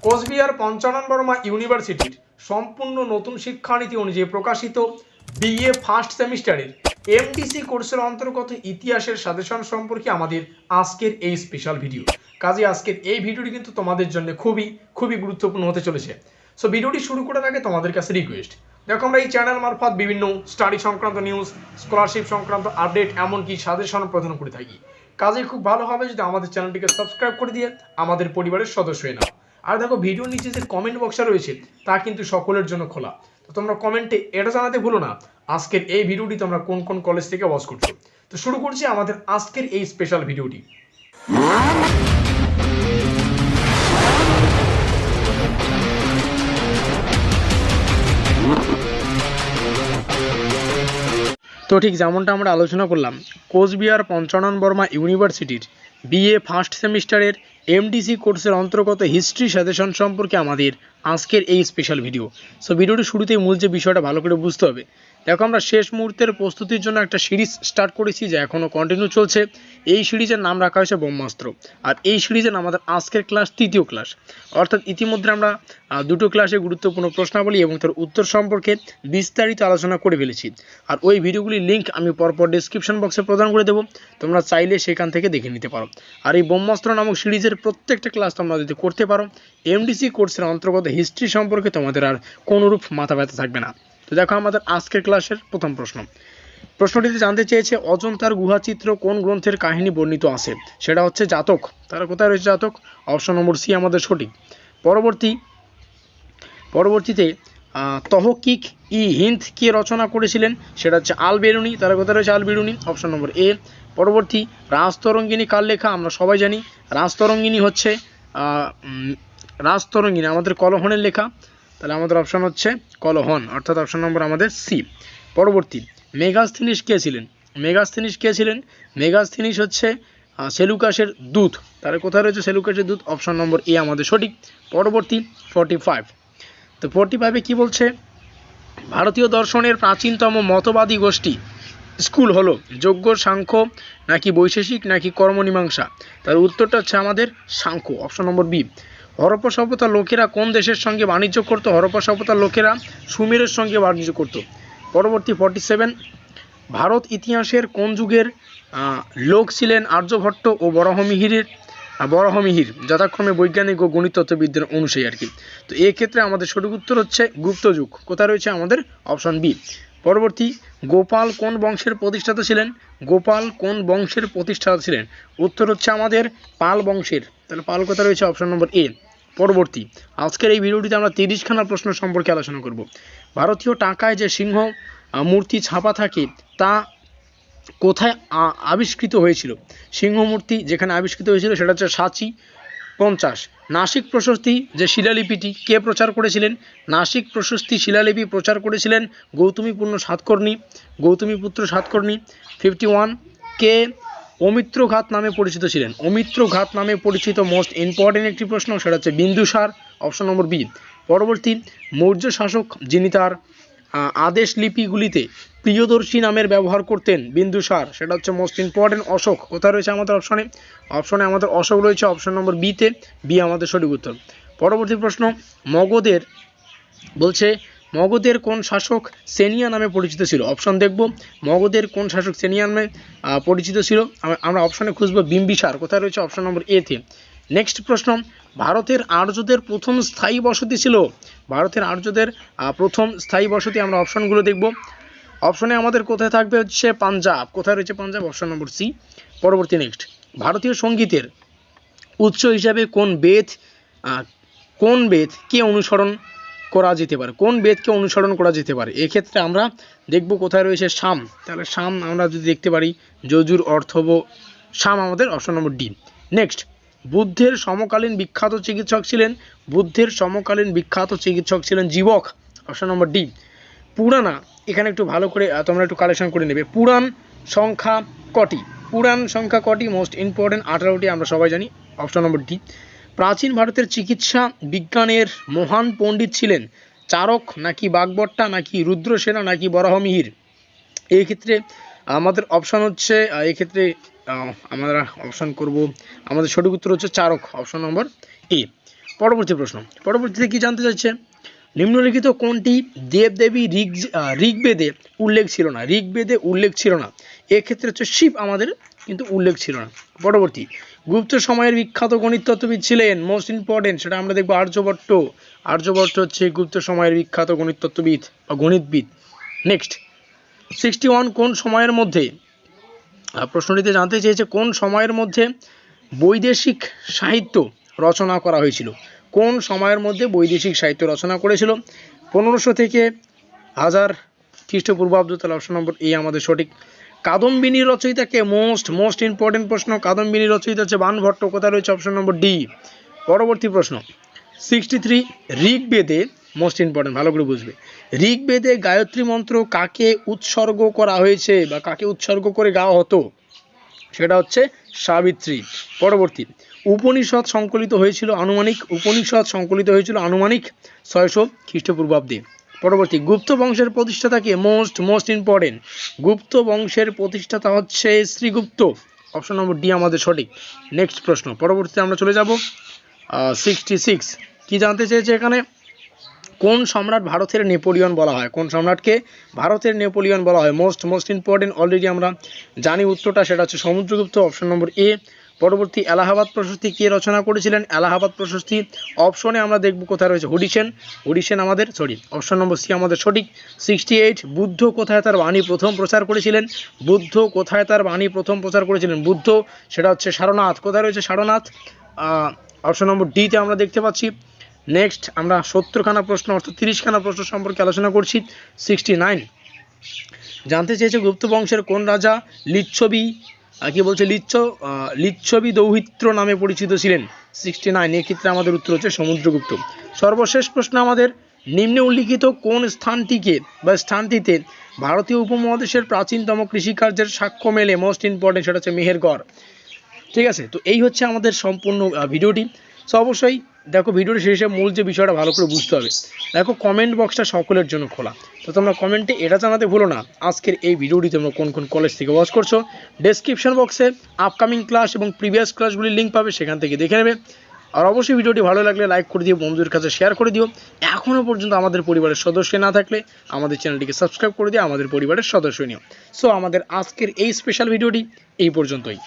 কোচবিহার পঞ্চানন বর্মা ইউনিভার্সিটির সম্পূর্ণ নতুন শিক্ষানীতি অনুযায়ী প্রকাশিত বিএ ফার্স্ট সেমিস্টারের এমডিসি কোর্সের অন্তর্গত ইতিহাসের সাজেশন সম্পর্কে আমাদের আজকের এই স্পেশাল ভিডিও। কাজে আজকের এই ভিডিওটি কিন্তু তোমাদের জন্য খুবই গুরুত্বপূর্ণ হতে চলেছে। সো ভিডিওটি শুরু করার আগে তোমাদের কাছে রিকোয়েস্ট, দেখো আমরা এই চ্যানেল মারফত বিভিন্ন স্টাডি সংক্রান্ত নিউজ, স্কলারশিপ সংক্রান্ত আপডেট, এমনকি সাজেশন প্রদান করে থাকি। কাজে খুব ভালো হবে যদি আমাদের চ্যানেলটিকে সাবস্ক্রাইব করে দিয়ে আমাদের পরিবারের সদস্য হয়ে নাও। আর দেখো ভিডিওর নিচে যে কমেন্ট বক্সটা রয়েছে তা কিন্তু সকলের জন্য খোলা, তো তোমরা কমেন্টে এটা জানাতে ভুলো না আজকের এই ভিডিওটি তোমরা কোন কোন কলেজ থেকে ওয়াচ করছো। তো শুরু করছি আমাদের আজকের এই স্পেশাল ভিডিওটি। তো ঠিক যেমনটা আমরা আলোচনা করলাম, কোচবিহার পঞ্চানন বর্মা ইউনিভার্সিটির বিএ ফার্স্ট সেমিস্টারের এমডিসি কোর্সের অন্তর্গত হিস্ট্রি সাজেশন সম্পর্কে আমাদের আজকের এই স্পেশাল ভিডিও। সো ভিডিওটি শুরুতেই মূল যে বিষয়টা ভালো করে বুঝতে হবে। দেখো আমরা শেষ মুহূর্তের প্রস্তুতির জন্য একটা সিরিজ স্টার্ট করেছি যা এখনও কন্টিনিউ চলছে। এই সিরিজের নাম রাখা হয়েছে ব্রহ্মাস্ত্র, আর এই সিরিজের আমাদের আজকের ক্লাস তৃতীয় ক্লাস। অর্থাৎ ইতিমধ্যে আমরা দুটো ক্লাসে গুরুত্বপূর্ণ প্রশ্নাবলী এবং তার উত্তর সম্পর্কে বিস্তারিত আলোচনা করে ফেলেছি। আর ওই ভিডিওগুলির লিঙ্ক আমি পরপর ডিসক্রিপশন বক্সে প্রদান করে দেবো, তোমরা চাইলে সেখান থেকে দেখে নিতে পারো। আর এই ব্রহ্মাস্ত্র নামক সিরিজের প্রত্যেকটা ক্লাস তোমরা যদি করতে পারো, এমডিসি কোর্সের অন্তর্গত হিস্ট্রি সম্পর্কে তোমাদের আর কোনোরূপ মাথা ব্যথা থাকবে না। তো দেখো আমাদের আজকের ক্লাসের প্রথম প্রশ্নটিতে জানতে চেয়েছে অজন্তার গুহাচিত্র কোন গ্রন্থের কাহিনী বর্ণিত আছে। সেটা হচ্ছে জাতক। তারা কোথায় রয়েছে জাতক? অপশন নম্বর সি আমাদের সঠিক। পরবর্তীতে তহকিক ই হিন্দ কে রচনা করেছিলেন? সেটা হচ্ছে আল বেরুনি। তারা কোথায় রয়েছে? আল বেরুনি, অপশন নম্বর এ। পরবর্তী রাজতরঙ্গিনী কার লেখা? আমরা সবাই জানি রাজতরঙ্গিনী হচ্ছে আমাদের কলহনের লেখা। তাহলে আমাদের অপশন হচ্ছে কলহন, অর্থাৎ অপশন নম্বর আমাদের সি। পরবর্তী মেগাস্থিনিস কে ছিলেন? মেগাস্থিনিস হচ্ছে সেলুকাসের দূত। তাহলে কোথায় রয়েছে সেলুকাসের দূত? অপশন নম্বর এ আমাদের সঠিক। পরবর্তী 45। তো 45-এ কী বলছে? ভারতীয় দর্শনের প্রাচীনতম মতবাদী গোষ্ঠী স্কুল হলো যজ্ঞ, সাংখ্য, নাকি বৈশেষিক, নাকি কর্মমীমাংসা? তার উত্তরটা হচ্ছে আমাদের Sankhya, option number B. Harappa সভ্যতার লোকেরা কোন দেশের সঙ্গে বাণিজ্য করত? হরপ্পা সভ্যতার লোকেরা সুমেরের সঙ্গে বাণিজ্য করত। পরবর্তী 47। ভারত ইতিহাসের কোন যুগের লোক ছিলেন আর্যভট্ট ও বরাহমিহির, যথাক্রমে বৈজ্ঞানিক ও গণিতত্ত্ববিদদের অনুসারী আর কি। তো এক্ষেত্রে আমাদের সঠিক উত্তর হচ্ছে গুপ্ত যুগ। কোথায় রয়েছে? আমাদের অপশন বি। পরবর্তী গোপাল কোন বংশের প্রতিষ্ঠাতা ছিলেন? উত্তর হচ্ছে আমাদের পাল বংশের। তাহলে পাল কোথায় রয়েছে? অপশন নম্বর এ। পরবর্তী আজকের এই ভিডিওটিতে আমরা 30খানা প্রশ্ন সম্পর্কে আলোচনা করব। ভারতীয় টাকায় যে সিংহ মূর্তি ছাপা থাকে তা কোথায় আবিষ্কৃত হয়েছিল? সিংহ মূর্তি যেখানে আবিষ্কৃত হয়েছিল সেটা হচ্ছে সাঁচি। 50। নাসিক প্রশস্তি যে শিলালিপিটি কে প্রচার করেছিলেন? নাসিক প্রশস্তি শিলালিপি প্রচার করেছিলেন গৌতমীপুত্র সাতকর্ণী। 51। কে অমিত্র ঘাত নামে পরিচিত ছিলেন? অমিত্র ঘাত নামে পরিচিত মোস্ট ইম্পর্টেন্ট একটি প্রশ্ন, সেটা হচ্ছে বিন্দুসার, অপশন নম্বর বি। পরবর্তী মৌর্য শাসক যিনি তার আদেশ লিপিগুলিতে প্রিয়দর্শী নামের ব্যবহার করতেন বিন্দুসার, সেটা হচ্ছে মোস্ট ইম্পর্টেন্ট অশোক। কোথায় রয়েছে আমাদের অপশনে আমাদের অশোক রয়েছে, অপশন নম্বর বিতে। বি আমাদের সঠিক উত্তর। পরবর্তী প্রশ্ন মগধের কোন শাসক সেনিয়া নামে পরিচিত ছিল? অপশন দেখব, মগধের কোন শাসক সেনিয়া নামে পরিচিত ছিল? আমরা অপশনে খুঁজবো বিম্বিসার। কোথায় রয়েছে? অপশন নম্বর এতে। নেক্সট প্রশ্ন, ভারতের আর্যদের প্রথম স্থায়ী বসতি ছিল? ভারতের আর্যদের প্রথম স্থায়ী বসতি আমরা অপশনগুলো দেখব। অপশনে আমাদের কোথায় থাকবে? হচ্ছে পাঞ্জাব। কোথায় রয়েছে পাঞ্জাব? Option number C. পরবর্তী নেক্সট, ভারতীয় সঙ্গীতের উৎস হিসাবে কোন বেদকে অনুসরণ করা যেতে পারে? এক্ষেত্রে আমরা দেখব কোথায় রয়েছে সাম। তাহলে সাম আমরা যদি দেখতে পারি যজুর, অর্থব, সাম আমাদের অপশন নম্বর ডি। নেক্সট, বুদ্ধের সমকালীন বিখ্যাত চিকিৎসক ছিলেন জীবক, অপশন নম্বর ডি। পুরাণা, এখানে একটু ভালো করে তোমরা একটু কালেকশন করে নেবে। পুরাণ সংখ্যা কটি? মোস্ট ইম্পর্টেন্ট 18টি, আমরা সবাই জানি, অপশন নম্বর ডি। প্রাচীন ভারতের চিকিৎসা বিজ্ঞানের মহান পণ্ডিত ছিলেন চারক, নাকি বাগবট্টা, নাকি রুদ্রসেনা, নাকি বরাহমিহির? এই ক্ষেত্রে আমাদের অপশন হচ্ছে আমরা অপশন করব, আমাদের সঠিক উত্তর হচ্ছে চারক, অপশন নম্বর এ। পরবর্তীতে কি জানতে চাচ্ছে, নিম্নলিখিত কোনটি দেবদেবী ঋগ্বেদে উল্লেখ ছিল না, এক্ষেত্রে হচ্ছে শিব আমাদের কিন্তু উল্লেখ ছিল না। পরবর্তী, গুপ্ত সময়ের বিখ্যাত গণিততত্ত্ববিদ ছিলেন, মোস্ট ইম্পর্টেন্ট, সেটা আমরা দেখবো আর্যভট্ট হচ্ছে গুপ্ত সময়ের বিখ্যাত গণিততত্ত্ববিদ বা গণিতবিদ। নেক্সট 61 কোন সময়ের মধ্যে, প্রশ্নটিতে জানতে চেয়েছে কোন সময়ের মধ্যে বৈদেশিক সাহিত্য রচনা করা হয়েছিল, কোন সময়ের মধ্যে বৈদেশিক সাহিত্য রচনা করেছিল, 1500 থেকে 1000 খ্রিস্টপূর্বাব্দ, তাহলে অপশন নম্বর এ আমাদের সঠিক। কাদম্বিনী রচয়িতাকে, মোস্ট ইম্পর্টেন্ট প্রশ্ন, কাদম্বিনী রচয়িতা হচ্ছে বাণভট্ট, কোথায় রয়েছে অপশন নম্বর ডি। পরবর্তী প্রশ্ন 63 ঋগ্বেদে, মোস্ট ইম্পর্টেন্ট, ভালো করে বুঝবে, ঋগ্বেদে গায়ত্রী মন্ত্র কাকে উৎসর্গ করা হয়েছে বা কাকে উৎসর্গ করে গাওয়া হতো, সেটা হচ্ছে সাবিত্রী। পরবর্তী, উপনিষদ সংকলিত হয়েছিল আনুমানিক 600 খ্রিস্টপূর্বাব্দে। পরবর্তী, গুপ্ত বংশের প্রতিষ্ঠাতাকে, মোস্ট ইম্পর্টেন্ট, গুপ্ত বংশের প্রতিষ্ঠাতা হচ্ছে শ্রীগুপ্ত, অপশন নম্বর ডি আমাদের সঠিক। নেক্সট প্রশ্ন, পরবর্তীতে আমরা চলে যাব 66, কি জানতে চেয়েছে এখানে, কোন সম্রাট ভারতের নেপোলিয়ন বলা হয়, কোন সম্রাটকে ভারতের নেপোলিয়ন বলা হয়, মোস্ট ইম্পর্টেন্ট, অলরেডি আমরা জানি উত্তরটা, সেটা হচ্ছে সমুদ্রগুপ্ত, অপশন নম্বর এ। পরবর্তী, এলাহাবাদ প্রশস্তি কে রচনা করেছিলেন, এলাহাবাদ প্রশস্তি অপশনে আমরা দেখব কোথায় রয়েছে, হুডিসেন আমাদের অপশন নম্বর সি আমাদের সঠিক। 68, বুদ্ধ কোথায় তার বাণী প্রথম প্রচার করেছিলেন, বুদ্ধ সেটা হচ্ছে সারনাথ, কোথায় রয়েছে সারনাথ, অপশন নম্বর ডিতে আমরা দেখতে পাচ্ছি। নেক্সট আমরা 70খানা প্রশ্ন অর্থাৎ 30খানা প্রশ্ন সম্পর্কে আলোচনা করছি। 69, জানতে চেয়েছে গুপ্ত বংশের কোন রাজা লিচ্ছবি দৌহিত্র নামে পরিচিত ছিলেন, 69, এক্ষেত্রে আমাদের উত্তর হচ্ছে সমুদ্রগুপ্ত। সর্বশেষ প্রশ্ন আমাদের, নিম্নে উল্লিখিত কোন স্থানটিতে ভারতীয় উপমহাদেশের প্রাচীনতম কৃষিকার্যের সাক্ষ্য মেলে, মোস্ট ইম্পর্টেন্ট, সেটা হচ্ছে মেহেরগড়। ঠিক আছে, তো এই হচ্ছে আমাদের সম্পূর্ণ ভিডিওটি। সো অবশ্যই দেখো, ভিডিওটি শেষে মূল যে বিষয়টা ভালো করে বুঝতে হবে। দেখো, কমেন্ট বক্সটা সকলের জন্য খোলা, তো তোমরা কমেন্টে এটা জানাতে ভুলো না আজকের এই ভিডিওটি তোমরা কোন কলেজ থেকে ওয়াচ করছো। ডেসক্রিপশন বক্সে আপকামিং ক্লাস এবং প্রিভিয়াস ক্লাসগুলির লিঙ্ক পাবে, সেখান থেকে দেখে নেবে। আর অবশ্যই ভিডিওটি ভালো লাগলে লাইক করে দিও, বন্ধুদের কাছে শেয়ার করে দিও। এখনও পর্যন্ত আমাদের পরিবারের সদস্য না থাকলে আমাদের চ্যানেলটিকে সাবস্ক্রাইব করে দিও, আমাদের পরিবারের সদস্য নিও। সো আমাদের আজকের এই স্পেশাল ভিডিওটি এই পর্যন্তই।